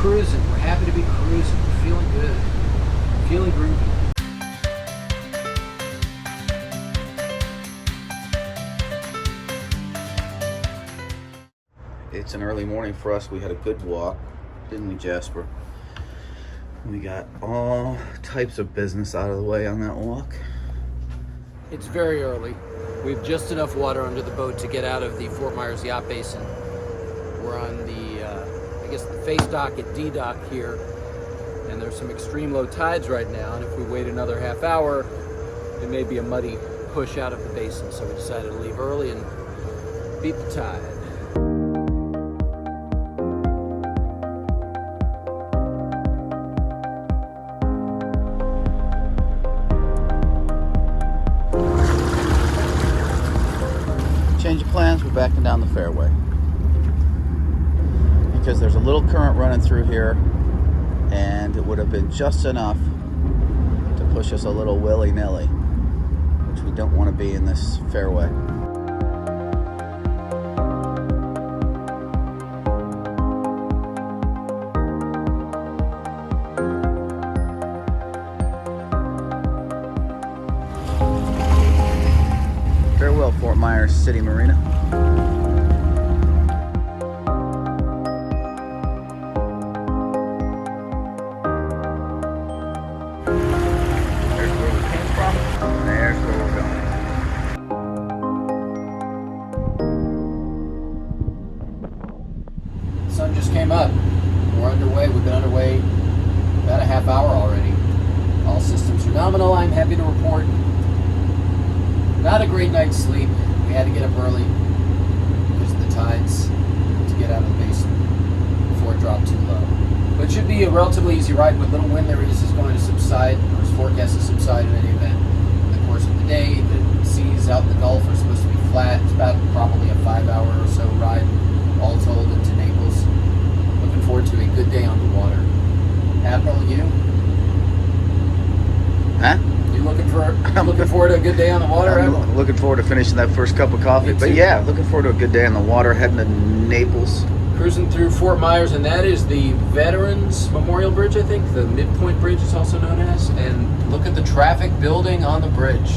cruising. We're happy to be cruising. We're feeling good. Feeling groovy. It's an early morning for us. We had a good walk, didn't we, Jasper? We got all types of business out of the way on that walk. It's very early. We have just enough water under the boat to get out of the Fort Myers Yacht Basin. We're on the, I guess, the face dock at D dock here, and there's some extreme low tides right now, and if we wait another half hour, it may be a muddy push out of the basin, so we decided to leave early and beat the tide. Change of plans, we're backing down the fairway because there's a little current running through here, and it would have been just enough to push us a little willy-nilly, which we don't want to be in this fairway. Farewell, Fort Myers City Marina. There's where we came from, and there's where we're going. The sun just came up. We're underway. We've been underway about a half hour already. All systems are nominal. I'm happy to report. Not a great night's sleep. We had to get up early because of the tides to get out of the basin before it dropped too low. But it should be a relatively easy ride. With little wind there is going to subside, or is forecast to subside in any event. In the course of the day, the seas out in the Gulf are supposed to be flat. It's about probably a 5-hour or so ride, all told, into Naples. Looking forward to a good day on the water. Admiral, you? Huh? I'm looking forward to a good day on the water. I'm looking forward to finishing that first cup of coffee. But yeah, looking forward to a good day on the water, heading to Naples. Cruising through Fort Myers, and that is the Veterans Memorial Bridge, I think. The Midpoint Bridge is also known as. And look at the traffic building on the bridge.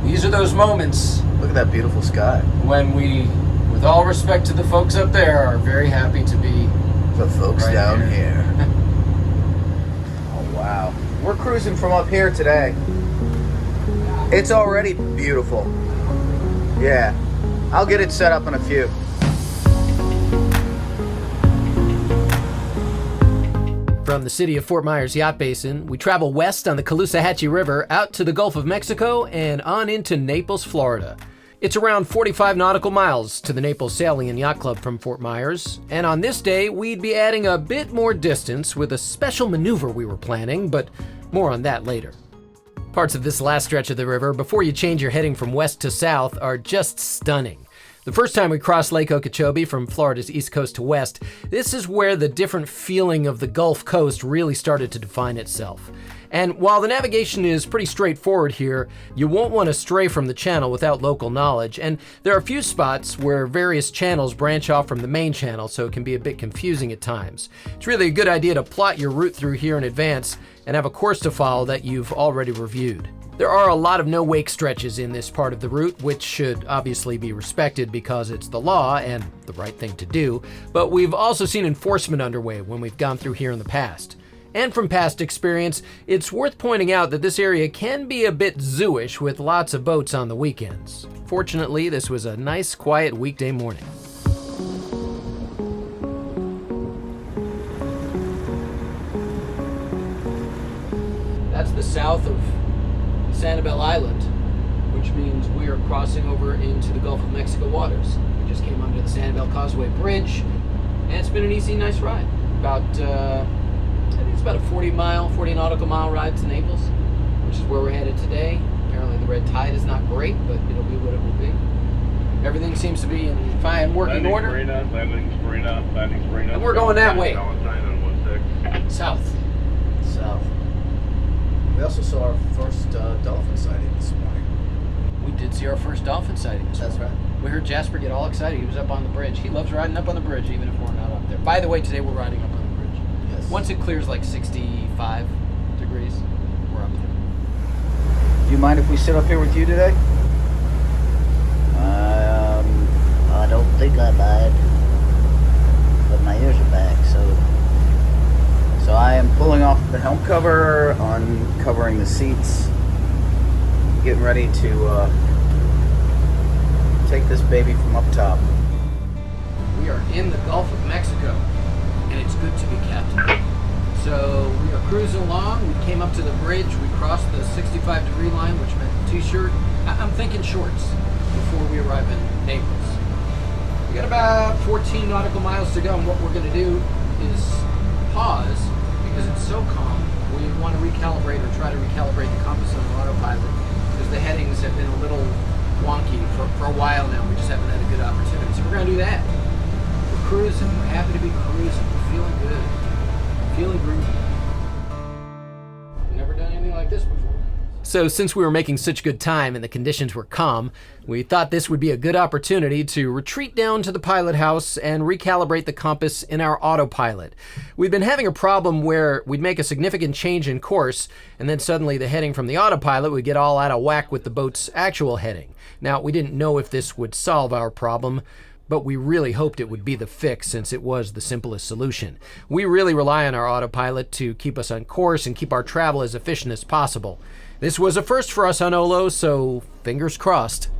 These are those moments. Look at that beautiful sky. When we, with all respect to the folks up there, are very happy to be the folks right down here. Oh, wow. We're cruising from up here today. It's already beautiful. Yeah, I'll get it set up in a few. From the city of Fort Myers Yacht Basin, we travel west on the Caloosahatchee River out to the Gulf of Mexico and on into Naples, Florida. It's around 45 nautical miles to the Naples Sailing and Yacht Club from Fort Myers, and on this day we'd be adding a bit more distance with a special maneuver we were planning, but more on that later. Parts of this last stretch of the river, before you change your heading from west to south, are just stunning. The first time we crossed Lake Okeechobee from Florida's east coast to west, this is where the different feeling of the Gulf Coast really started to define itself. And while the navigation is pretty straightforward here, you won't want to stray from the channel without local knowledge, and there are a few spots where various channels branch off from the main channel, so it can be a bit confusing at times. It's really a good idea to plot your route through here in advance and have a course to follow that you've already reviewed. There are a lot of no-wake stretches in this part of the route, which should obviously be respected because it's the law and the right thing to do, but we've also seen enforcement underway when we've gone through here in the past. And from past experience, it's worth pointing out that this area can be a bit zoo-ish with lots of boats on the weekends. Fortunately, this was a nice, quiet weekday morning. That's the south of Sanibel Island, which means we are crossing over into the Gulf of Mexico waters. We just came under the Sanibel Causeway Bridge, and it's been an easy, nice ride. I think it's about a 40 nautical mile ride to Naples, which is where we're headed today. Apparently the red tide is not great, but it'll be what it will be. Everything seems to be in fine working order. Landings Marina. And we're going that way. South. We also saw our first dolphin sighting this morning. We did see our first dolphin sighting this morning. That's right. We heard Jasper get all excited. He was up on the bridge. He loves riding up on the bridge, even if we're not up there. By the way, today we're riding up on the bridge. Once it clears like 65 degrees, we're up there. Do you mind if we sit up here with you today? I don't think I mind, but my ears are back, so I am pulling off the helm cover, uncovering the seats, getting ready to take this baby from up top. We are in the Gulf of Mexico, and it's good to be captain. So we are cruising along. We came up to the bridge. We crossed the 65-degree line, which meant t-shirt. I'm thinking shorts before we arrive in Naples. We got about 14 nautical miles to go, and what we're going to do is pause because it's so calm. We want to recalibrate or try to recalibrate the compass on the autopilot because the headings have been a little wonky for a while now. We just haven't had a good opportunity. So we're going to do that. We're cruising. We're happy to be cruising. We're feeling good. Feeling groovy. Never done anything like this before. So since we were making such good time and the conditions were calm, we thought this would be a good opportunity to retreat down to the pilot house and recalibrate the compass in our autopilot. We'd been having a problem where we'd make a significant change in course and then suddenly the heading from the autopilot would get all out of whack with the boat's actual heading. Now, we didn't know if this would solve our problem, but we really hoped it would be the fix since it was the simplest solution. We really rely on our autopilot to keep us on course and keep our travel as efficient as possible. This was a first for us on OLOH, so fingers crossed.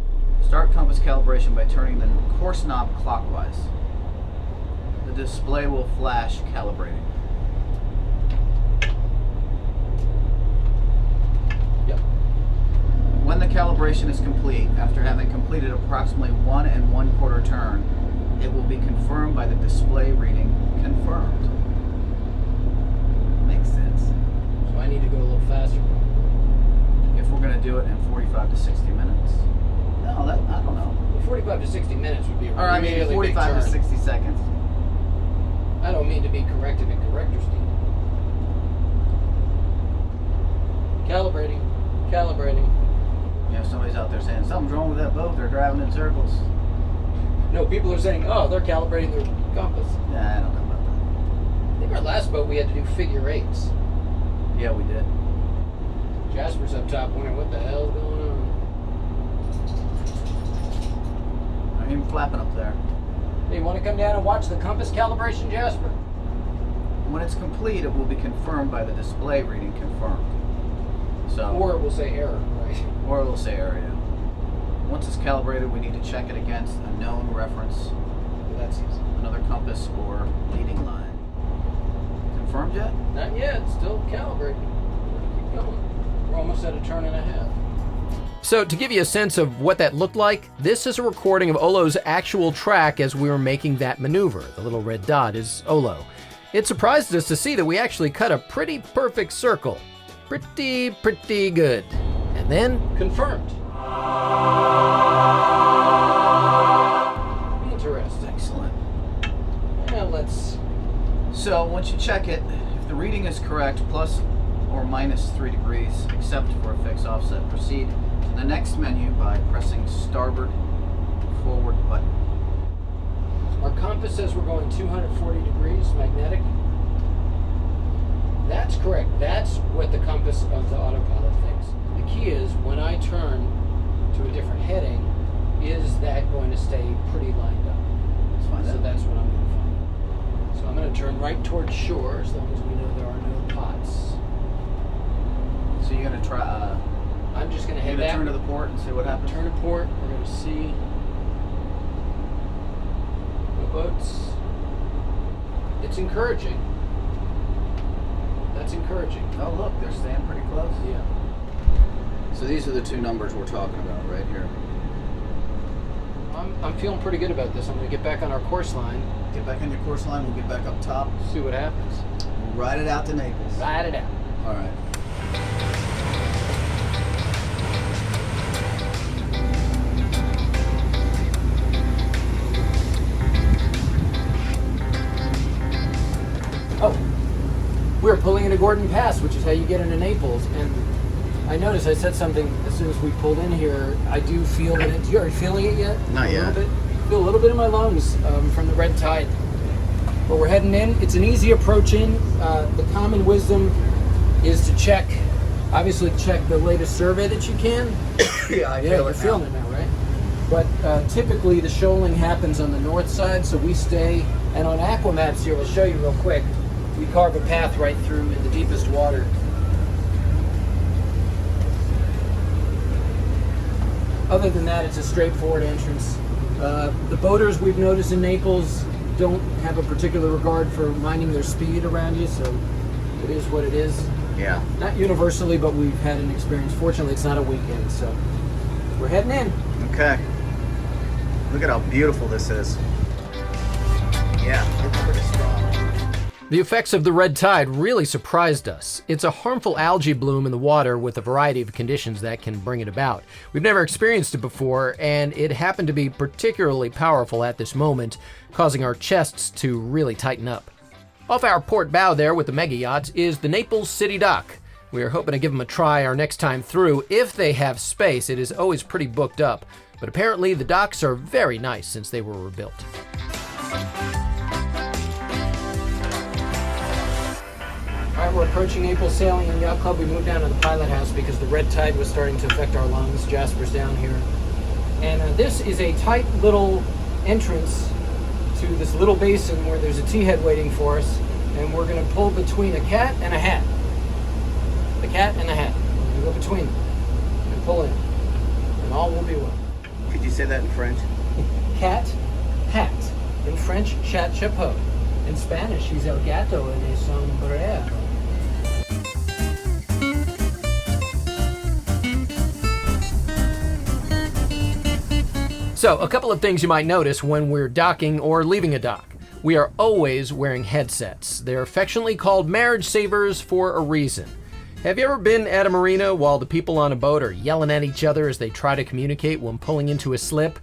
Start compass calibration by turning the course knob clockwise. The display will flash calibrating. Yep. When the calibration is complete, after having completed approximately 1 1/4 turn, it will be confirmed by the display reading confirmed. Makes sense. So I need to go a little faster. If we're going to do it in 45 to 60 minutes. No, I don't know. 45 to 60 minutes would be a Or I mean 45 to 60 seconds. I don't mean to be corrected in corrector speed. Calibrating. You know, somebody's out there saying, something's wrong with that boat, they're driving in circles. No, people are saying, oh, they're calibrating their compass. Nah, I don't know about that. I think our last boat we had to do figure eights. Yeah, we did. Jasper's up top wondering what the hell's going on. I'm even flapping up there. Hey, you want to come down and watch the compass calibration, Jasper? When it's complete, it will be confirmed by the display reading confirmed. So, Or it will say error, right? or it'll say area. Once it's calibrated, we need to check it against a known reference, Well, that's easy. another compass, or leading line. Confirmed yet? Not yet. Still calibrating. Keep going. We're almost at a turn and a half. So to give you a sense of what that looked like, this is a recording of OLOH's actual track as we were making that maneuver. The little red dot is OLOH. It surprised us to see that we actually cut a pretty perfect circle. Pretty good. And then confirmed. Interesting. Excellent. Now let's... So once you check it, if the reading is correct, plus or minus 3 degrees, except for a fixed offset, proceed to the next menu by pressing starboard forward button. Our compass says we're going 240 degrees magnetic. That's correct. That's what the compass of the autopilot thinks. The key is when I turn to a different heading, is that going to stay pretty lined up? Let's find So out. that's what I'm going to find. So I'm going to turn right towards shore as long as we know there are no pots. So you're gonna try. I'm just going to You're head gonna back. turn to the port and see what happens. Turn to port. We're going to see no boats. It's encouraging. That's encouraging. Oh look, they're staying pretty close. Yeah. So these are the two numbers we're talking about right here. I'm feeling pretty good about this. I'm going to get back on our course line, Get back on your course line. We'll get back up top. see what happens. We'll ride it out to Naples. Ride it out. All right. Oh, we're pulling into Gordon Pass, which is how you get into Naples. And I noticed I said something as soon as we pulled in here. I do feel that it's... Are you feeling it yet? Not A yet. little bit? I feel a little bit in my lungs from the red tide. But we're heading in. It's an easy approach in. The common wisdom is to check the latest survey that you can. Yeah, You're feeling it now, right? But typically the shoaling happens on the north side, so we stay, and on aqua maps here, we'll show you real quick, we carve a path right through in the deepest water. Other than that, it's a straightforward entrance. The boaters we've noticed in Naples don't have a particular regard for minding their speed around you, so it is what it is. Yeah. Not universally, but we've had an experience. Fortunately, it's not a weekend, so we're heading in. Okay. Look at how beautiful this is. Yeah, it's pretty strong. The effects of the red tide really surprised us. It's a harmful algae bloom in the water with a variety of conditions that can bring it about. We've never experienced it before, and it happened to be particularly powerful at this moment, causing our chests to really tighten up. Off our port bow there with the mega yacht is the Naples City Dock. We are hoping to give them a try our next time through. If they have space, it is always pretty booked up, but apparently the docks are very nice since they were rebuilt. All right, we're approaching Naples Sailing and Yacht Club. We moved down to the pilot house because the red tide was starting to affect our lungs. Jasper's down here. And this is a tight little entrance to this little basin where there's a T-head waiting for us, and we're going to pull between a cat and a hat. The cat and the hat. We're going to go between them and pull in, and all will be well. Could you say that in French? Cat, hat. In French, chat chapeau. In Spanish, he's el gato en el sombrero. So, a couple of things you might notice when we're docking or leaving a dock. We are always wearing headsets. They're affectionately called marriage savers for a reason. Have you ever been at a marina while the people on a boat are yelling at each other as they try to communicate when pulling into a slip?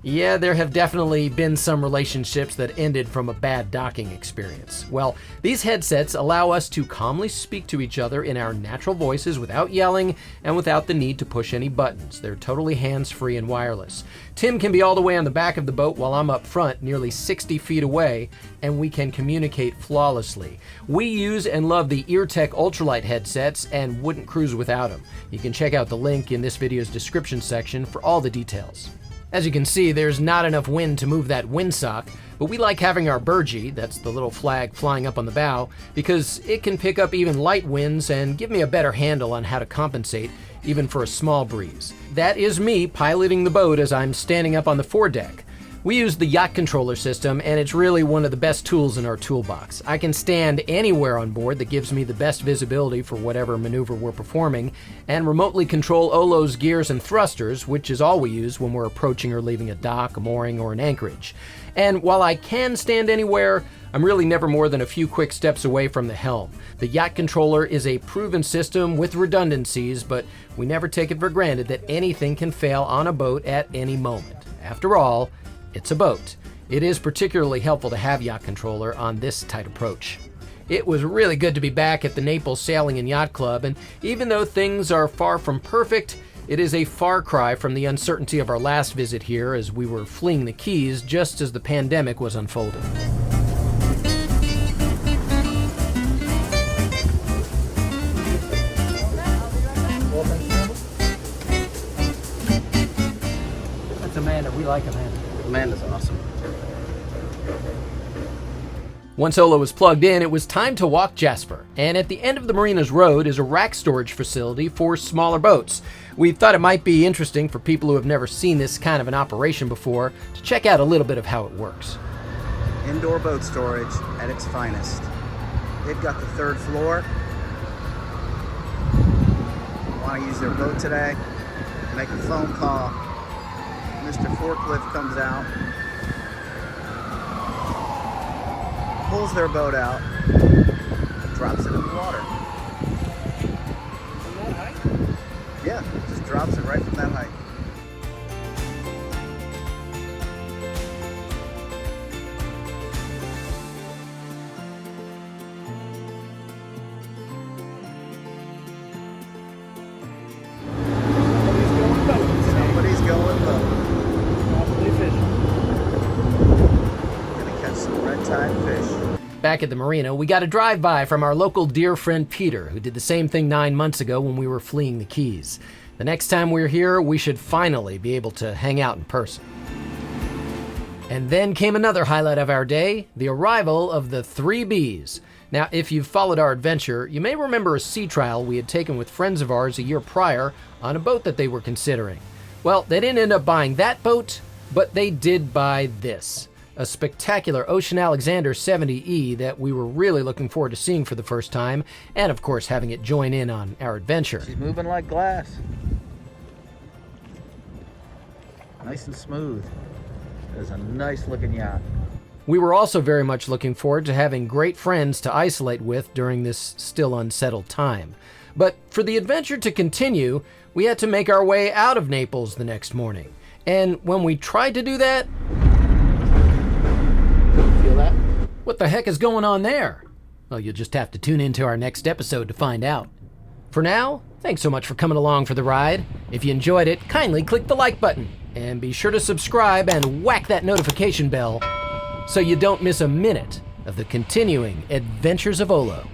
Yeah, there have definitely been some relationships that ended from a bad docking experience. Well, these headsets allow us to calmly speak to each other in our natural voices without yelling and without the need to push any buttons. They're totally hands-free and wireless. Tim can be all the way on the back of the boat while I'm up front, nearly 60 feet away, and we can communicate flawlessly. We use and love the EarTech ultralight headsets and wouldn't cruise without them. You can check out the link in this video's description section for all the details. As you can see, there's not enough wind to move that windsock, but we like having our burgee, that's the little flag flying up on the bow, because it can pick up even light winds and give me a better handle on how to compensate, even for a small breeze. That is me piloting the boat as I'm standing up on the foredeck. We use the yacht controller system, and it's really one of the best tools in our toolbox. I can stand anywhere on board that gives me the best visibility for whatever maneuver we're performing, and remotely control OLOH's gears and thrusters, which is all we use when we're approaching or leaving a dock, a mooring, or an anchorage. And while I can stand anywhere, I'm really never more than a few quick steps away from the helm. The yacht controller is a proven system with redundancies, but we never take it for granted that anything can fail on a boat at any moment. After all, it's a boat. It is particularly helpful to have Yacht Controller on this tight approach. It was really good to be back at the Naples Sailing and Yacht Club, and even though things are far from perfect, it is a far cry from the uncertainty of our last visit here as we were fleeing the Keys just as the pandemic was unfolding. That's Amanda. We like Amanda. Amanda's awesome. Once OLOH was plugged in, it was time to walk Jasper. And at the end of the marina's road is a rack storage facility for smaller boats. We thought it might be interesting for people who have never seen this kind of an operation before to check out a little bit of how it works. Indoor boat storage at its finest. They've got the third floor. Want to use their boat today? Make a phone call. Mr. Forklift comes out, pulls their boat out, drops it in the water. From that height? Yeah, just drops it right from that height. Somebody's going boat. Probably fishing. Gonna catch some red tide fish. back at the Marina, we got a drive-by from our local dear friend Peter, who did the same thing 9 months ago when we were fleeing the Keys. The next time we're here, we should finally be able to hang out in person. And then came another highlight of our day, the arrival of the 3 Bs. Now, if you've followed our adventure, you may remember a sea trial we had taken with friends of ours a year prior on a boat that they were considering. Well, they didn't end up buying that boat, but they did buy this, a spectacular Ocean Alexander 70E that we were really looking forward to seeing for the first time, and of course having it join in on our adventure. She's moving like glass. Nice and smooth. It's a nice looking yacht. We were also very much looking forward to having great friends to isolate with during this still unsettled time. But for the adventure to continue, we had to make our way out of Naples the next morning. And when we tried to do that... Feel that? What the heck is going on there? Well, you'll just have to tune into our next episode to find out. For now, thanks so much for coming along for the ride. If you enjoyed it, kindly click the like button. And be sure to subscribe and whack that notification bell so you don't miss a minute of the continuing Adventures of OLOH.